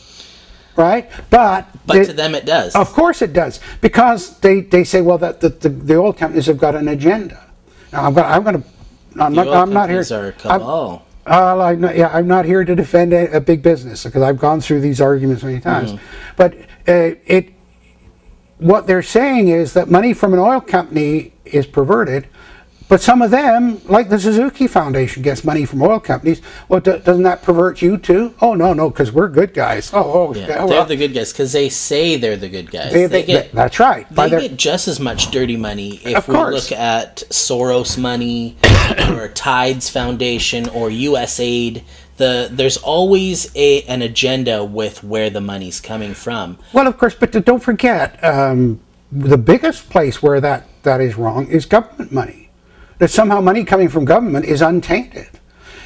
Speaker 2: Right, but
Speaker 1: to them it does.
Speaker 2: Of course it does, because they say, well, that the oil companies have got an agenda. Now I'm not here.
Speaker 1: Are a cabal.
Speaker 2: I'm not here to defend a big business because I've gone through these arguments many times. But what they're saying is that money from an oil company is perverted. But some of them, like the Suzuki Foundation, gets money from oil companies. Well, doesn't that pervert you too? Oh, no, because we're good guys.
Speaker 1: They're the good guys because they say they're the good guys.
Speaker 2: That's right.
Speaker 1: They get just as much dirty money if we look at Soros money or Tides Foundation or USAID. There's always an agenda with where the money's coming from.
Speaker 2: Well, of course, but don't forget, the biggest place where that is wrong is government money. That somehow money coming from government is untainted.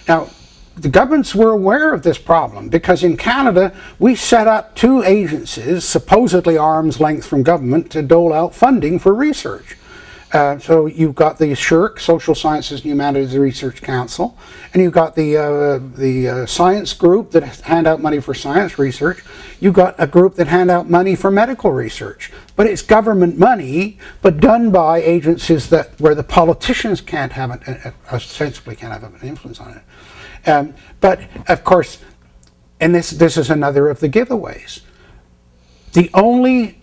Speaker 2: Now, the governments were aware of this problem because in Canada, we set up 2 agencies, supposedly arm's length from government, to dole out funding for research. So you've got the SSHRC, Social Sciences and Humanities Research Council, and you've got the science group that hand out money for science research. You've got a group that hand out money for medical research. But it's government money, but done by agencies where the politicians can't have ostensibly can't have an influence on it. But of course, and this is another of the giveaways. The only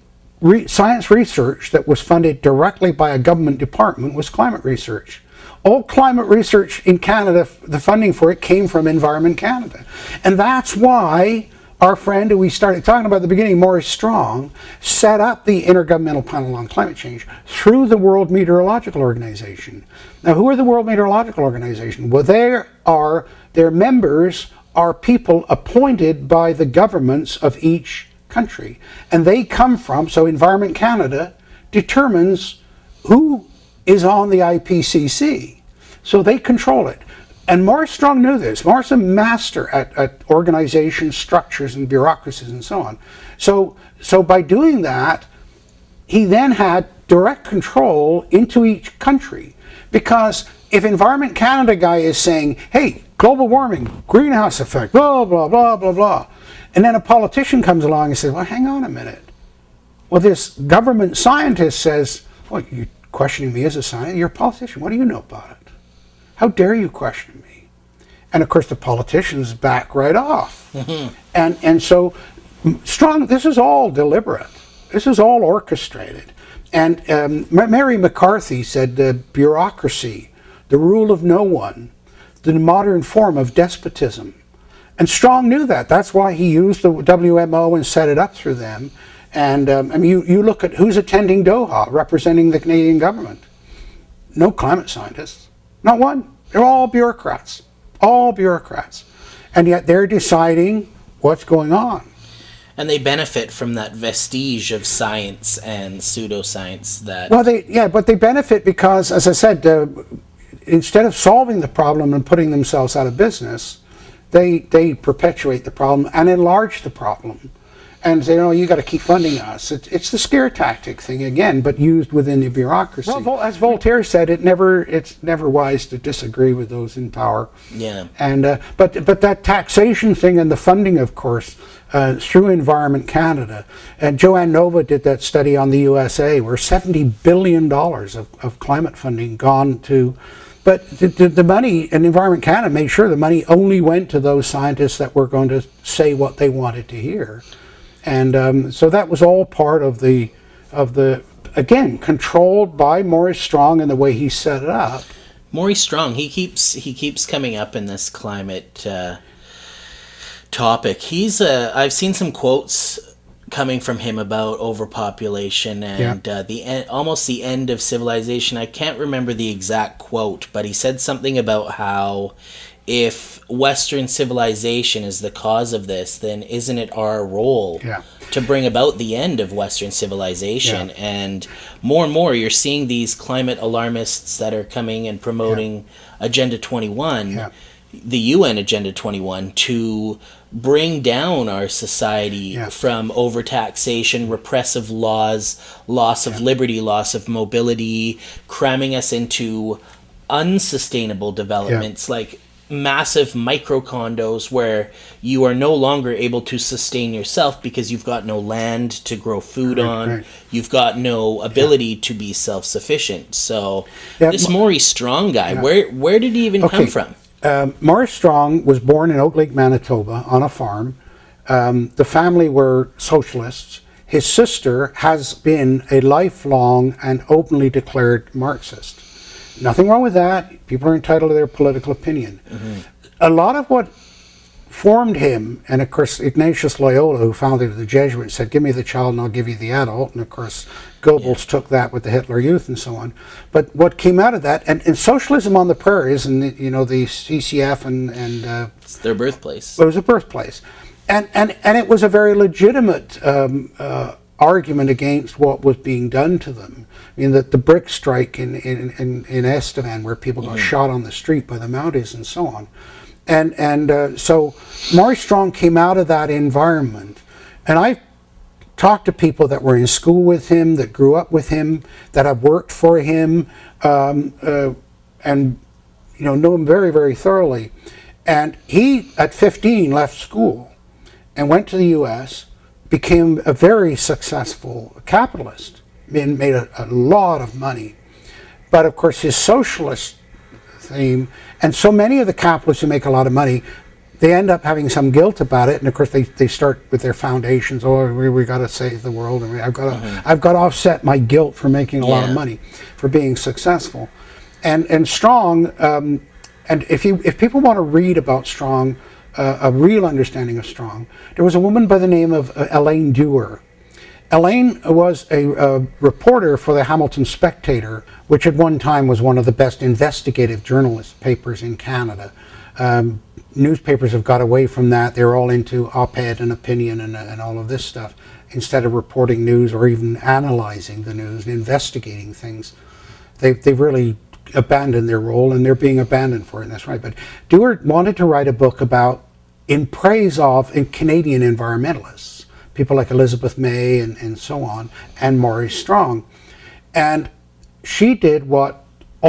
Speaker 2: science research that was funded directly by a government department was climate research. All climate research in Canada, the funding for it came from Environment Canada. And that's why our friend who we started talking about at the beginning, Maurice Strong, set up the Intergovernmental Panel on Climate Change through the World Meteorological Organization. Now, who are the World Meteorological Organization? Well, their members are people appointed by the governments of each country. And they come from, so Environment Canada determines who is on the IPCC. So they control it. And Maurice Strong knew this. Maurice is a master at organization, structures, and bureaucracies, and so on. So by doing that, he then had direct control into each country. Because if Environment Canada guy is saying, hey, global warming, greenhouse effect, blah, blah, blah, blah, blah, and then a politician comes along and says, well, hang on a minute. Well, this government scientist says, well, you're questioning me as a scientist? You're a politician. What do you know about it? How dare you question me? And of course the politicians back right off. Mm-hmm. And so Strong, this is all deliberate. This is all orchestrated. And Mary McCarthy said bureaucracy, the rule of no one, the modern form of despotism. And Strong knew that. That's why he used the WMO and set it up through them. And I mean, you look at who's attending Doha representing the Canadian government. No climate scientists. Not one. They're all bureaucrats. All bureaucrats. And yet they're deciding what's going on.
Speaker 1: And they benefit from that vestige of science and pseudoscience that...
Speaker 2: Well, but they benefit because, as I said, instead of solving the problem and putting themselves out of business, they perpetuate the problem and enlarge the problem. And say, you got to keep funding us. It's the scare tactic thing again, but used within the bureaucracy. Well, as Voltaire said, it's never wise to disagree with those in power.
Speaker 1: Yeah.
Speaker 2: And but that taxation thing and the funding, of course, through Environment Canada, and Joanne Nova did that study on the USA, where $70 billion of climate funding gone to. But the money, and Environment Canada made sure the money only went to those scientists that were going to say what they wanted to hear. And so that was all part of the again, controlled by Maurice Strong and the way he set it up.
Speaker 1: Maurice Strong, he keeps coming up in this climate topic. I've seen some quotes coming from him about overpopulation and almost the end of civilization. I can't remember the exact quote, but he said something about how if Western civilization is the cause of this, then isn't it our role to bring about the end of Western civilization? And more you're seeing these climate alarmists that are coming and promoting Agenda 21, the UN Agenda 21, to bring down our society from overtaxation, repressive laws, loss of liberty, loss of mobility, cramming us into unsustainable developments like massive micro condos where you are no longer able to sustain yourself because you've got no land to grow food on. You've got no ability to be self-sufficient. So this Maurice Strong guy, where did he even come from?
Speaker 2: Maurice Strong was born in Oak Lake, Manitoba, on a farm. The family were socialists. His sister has been a lifelong and openly declared Marxist. Nothing wrong with that. People are entitled to their political opinion. Mm-hmm. A lot of what formed him, and of course Ignatius Loyola, who founded the Jesuits, said, give me the child and I'll give you the adult. And of course Goebbels took that with the Hitler Youth and so on. But what came out of that, and socialism on the prairies, and the CCF and
Speaker 1: it's their birthplace.
Speaker 2: It was a birthplace. And it was a very legitimate argument against what was being done to them. I mean, the brick strike in Estevan, where people got shot on the street by the Mounties and so on. And so Maurice Strong came out of that environment. And I talked to people that were in school with him, that grew up with him, that have worked for him, and know him very, very thoroughly. And he, at 15, left school and went to the U.S., became a very successful capitalist, made a lot of money. But of course his socialist theme, and so many of the capitalists who make a lot of money, they end up having some guilt about it, and of course they start with their foundations. We got to save the world, and I've got to offset my guilt for making a lot of money, for being successful. And Strong, and if people want to read about Strong, a real understanding of strong, there was a woman by the name of Elaine Dewar. Elaine was a reporter for the Hamilton Spectator, which at one time was one of the best investigative journalist papers in Canada. Newspapers have got away from that. They're all into op-ed and opinion and all of this stuff. Instead of reporting news or even analyzing the news and investigating things, they've really abandoned their role, and they're being abandoned for it, and that's right. But Dewar wanted to write a book about, in praise of Canadian environmentalists, people like Elizabeth May and so on, and Maurice Strong. And she did what I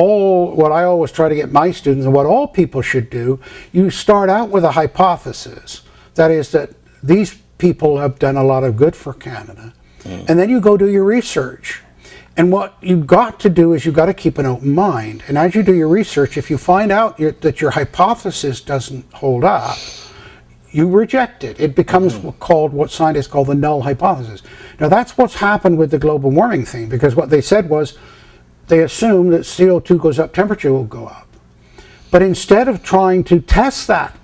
Speaker 2: always try to get my students, and what all people should do. You start out with a hypothesis. That is, that these people have done a lot of good for Canada. And then you go do your research. And what you've got to do is you've got to keep an open mind. And as you do your research, if you find out that your hypothesis doesn't hold up, you reject it. It becomes what scientists call the null hypothesis. Now that's what's happened with the global warming thing, because what they said was, they assume that CO2 goes up, temperature will go up. But instead of trying to test that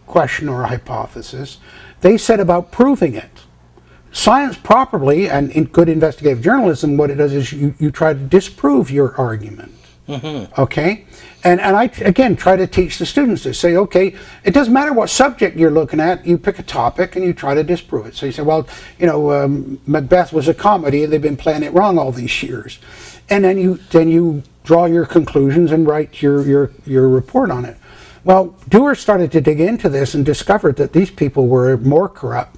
Speaker 2: question or hypothesis, they set about proving it. Science properly, and in good investigative journalism, what it does is you try to disprove your argument. Okay? And I, again, try to teach the students this. Say, okay, it doesn't matter what subject you're looking at, you pick a topic and you try to disprove it. So you say, well, Macbeth was a comedy and they've been playing it wrong all these years. And then you draw your conclusions and write your report on it. Well, Dewar started to dig into this and discovered that these people were more corrupt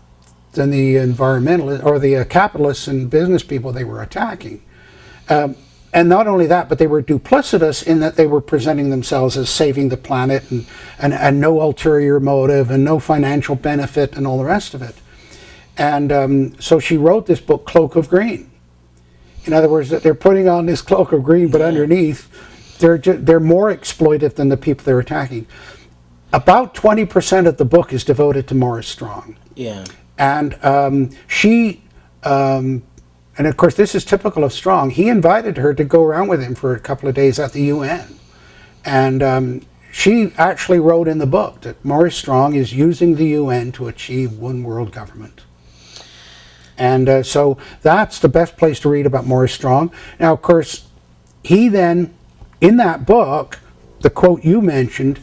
Speaker 2: than the environmentalists or the capitalists and business people they were attacking. And not only that, but they were duplicitous in that they were presenting themselves as saving the planet and no ulterior motive and no financial benefit and all the rest of it. And so she wrote this book, Cloak of Green. In other words, that they're putting on this cloak of green, but underneath, they're more exploitive than the people they're attacking. About 20% of the book is devoted to Maurice Strong.
Speaker 1: Yeah.
Speaker 2: And and of course, this is typical of Strong. He invited her to go around with him for a couple of days at the UN. And she actually wrote in the book that Maurice Strong is using the UN to achieve one world government. And so that's the best place to read about Maurice Strong. Now, of course, he then, in that book, the quote you mentioned,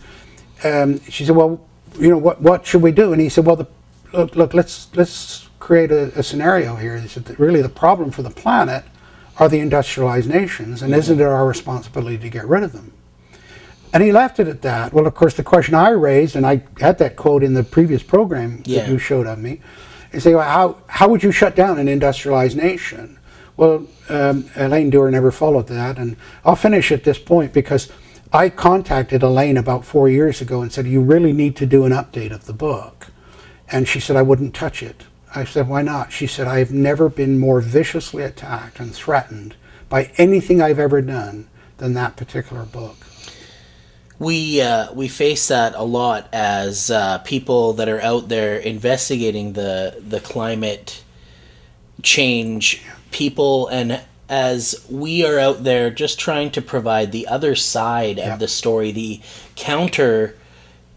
Speaker 2: she said, well, what should we do? And he said, well, look, let's create a scenario here. He said that really the problem for the planet are the industrialized nations, and isn't it our responsibility to get rid of them? And he left it at that. Well, of course, the question I raised, and I had that quote in the previous program that you showed of me, is say, well, how would you shut down an industrialized nation? Well, Elaine Dewar never followed that, and I'll finish at this point because I contacted Elaine about 4 years ago and said, you really need to do an update of the book. And she said, I wouldn't touch it. I said, why not? She said, I've never been more viciously attacked and threatened by anything I've ever done than that particular book.
Speaker 1: We face that a lot as people that are out there investigating the climate change people, and as we are out there just trying to provide the other side of the story, the counter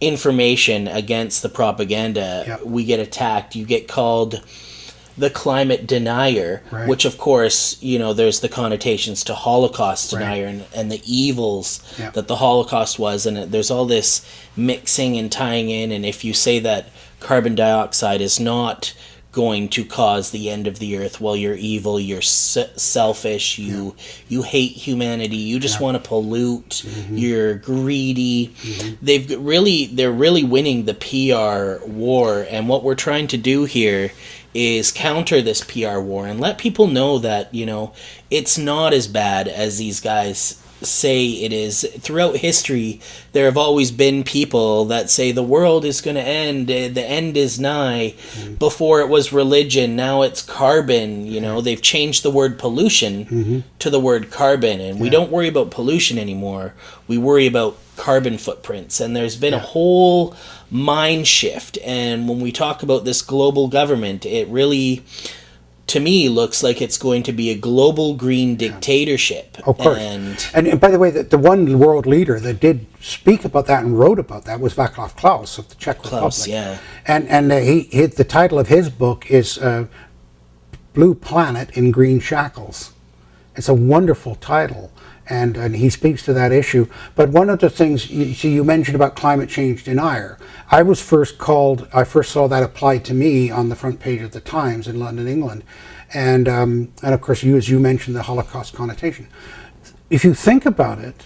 Speaker 1: information against the propaganda, we get attacked. You get called the climate denier, which of course, there's the connotations to Holocaust denier and the evils that the Holocaust was, and there's all this mixing and tying in, and if you say that carbon dioxide is not going to cause the end of the earth, well, you're evil, you're selfish, you hate humanity, you just want to pollute, you're greedy. They're really winning the PR war, and what we're trying to do here is counter this PR war and let people know that, it's not as bad as these guys say it is. Throughout history, there have always been people that say the world is going to end, the end is nigh. Before it was religion, now it's carbon. They've changed the word pollution to the word carbon, and we don't worry about pollution anymore. We worry about carbon footprints, and there's been a whole mind shift. And when we talk about this global government, it really to me, looks like it's going to be a global green dictatorship.
Speaker 2: Of course. And by the way, the one world leader that did speak about that and wrote about that was Václav Klaus of the Czech Republic.
Speaker 1: Yeah.
Speaker 2: And the title of his book is Blue Planet in Green Shackles. It's a wonderful title. And he speaks to that issue. But one of the things, you mentioned about climate change denier. I first saw that applied to me on the front page of the Times in London, England. And of course, as you mentioned, the Holocaust connotation. If you think about it,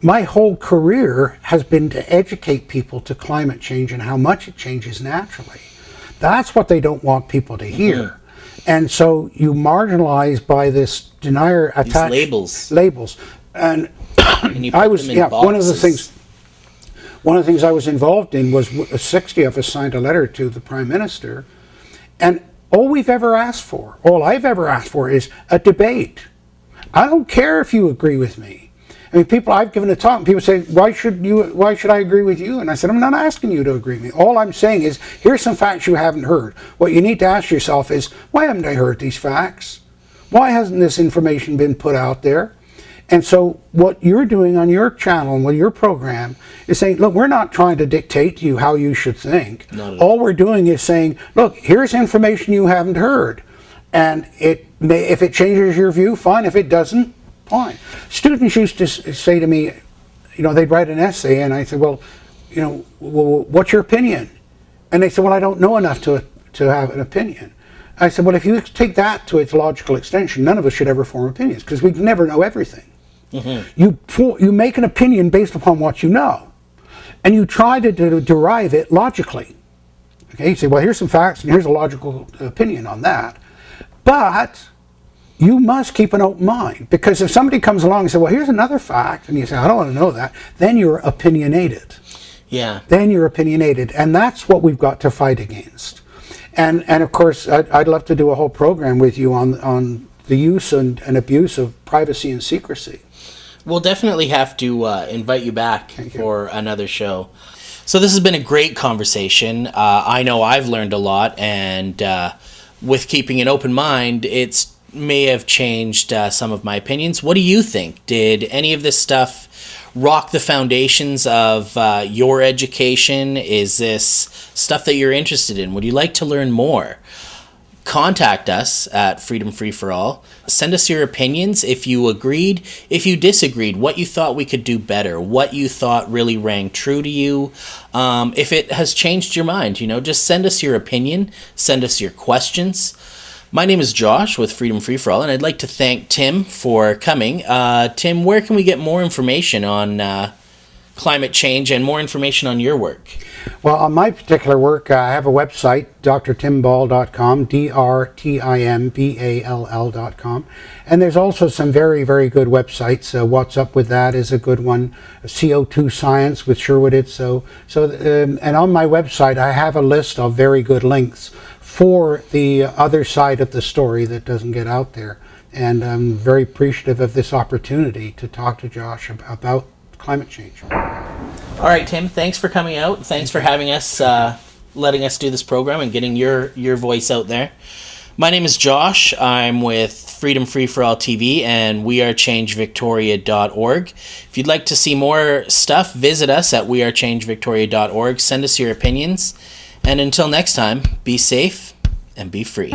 Speaker 2: my whole career has been to educate people to climate change and how much it changes naturally. That's what they don't want people to hear. Mm-hmm. And so you marginalize by this denier attached labels. And I was one of the things I was involved in was 60 of us signed a letter to the Prime Minister, and all I've ever asked for is a debate. I don't care if you agree with me. I mean, I've given a talk and people say, why should I agree with you? And I said, I'm not asking you to agree with me. All I'm saying is, here's some facts you haven't heard. What you need to ask yourself is, why haven't I heard these facts? Why hasn't this information been put out there? And so what you're doing on your channel and with your program is saying, look, we're not trying to dictate to you how you should think. All we're doing is saying, look, here's information you haven't heard. And if it changes your view, fine. If it doesn't, fine. Students used to say to me, they'd write an essay, and I said, well, what's your opinion? And they said, well, I don't know enough to have an opinion. I said, well, if you take that to its logical extension, none of us should ever form opinions, because we can never know everything. Mm-hmm. You make an opinion based upon what you know, and you try to derive it logically. Okay, you say, well, here's some facts, and here's a logical opinion on that. But you must keep an open mind, because if somebody comes along and says, well, here's another fact, and you say, I don't want to know that, then you're opinionated.
Speaker 1: Yeah.
Speaker 2: Then you're opinionated, and that's what we've got to fight against. And of course, I'd love to do a whole program with you on the use and abuse of privacy and secrecy.
Speaker 1: We'll definitely have to invite you back for another show. So this has been a great conversation. I know I've learned a lot, and with keeping an open mind, it may have changed some of my opinions. What do you think? Did any of this stuff rock the foundations of your education? Is this stuff that you're interested in? Would you like to learn more? Contact us at Freedom Free for All. Send us your opinions, if you agreed, if you disagreed, what you thought we could do better, what you thought really rang true to you. If it has changed your mind, just send us your opinion, send us your questions. My name is Josh with Freedom Free for All, and I'd like to thank Tim for coming. Tim, where can we get more information on climate change and more information on your work?
Speaker 2: Well, on my particular work, I have a website, drtimball.com, drtimball.com. And there's also some very, very good websites. What's Up With That is a good one. CO2 Science with Sherwood. And on my website, I have a list of very good links for the other side of the story that doesn't get out there. And I'm very appreciative of this opportunity to talk to Josh about climate change.
Speaker 1: All right, Tim, thanks for coming out. Thanks for having us, letting us do this program and getting your voice out there. My name is Josh. I'm with Freedom Free for All TV and wearechange.victoria.org. If you'd like to see more stuff, visit us at wearechange.victoria.org. Send us your opinions. And until next time, be safe and be free.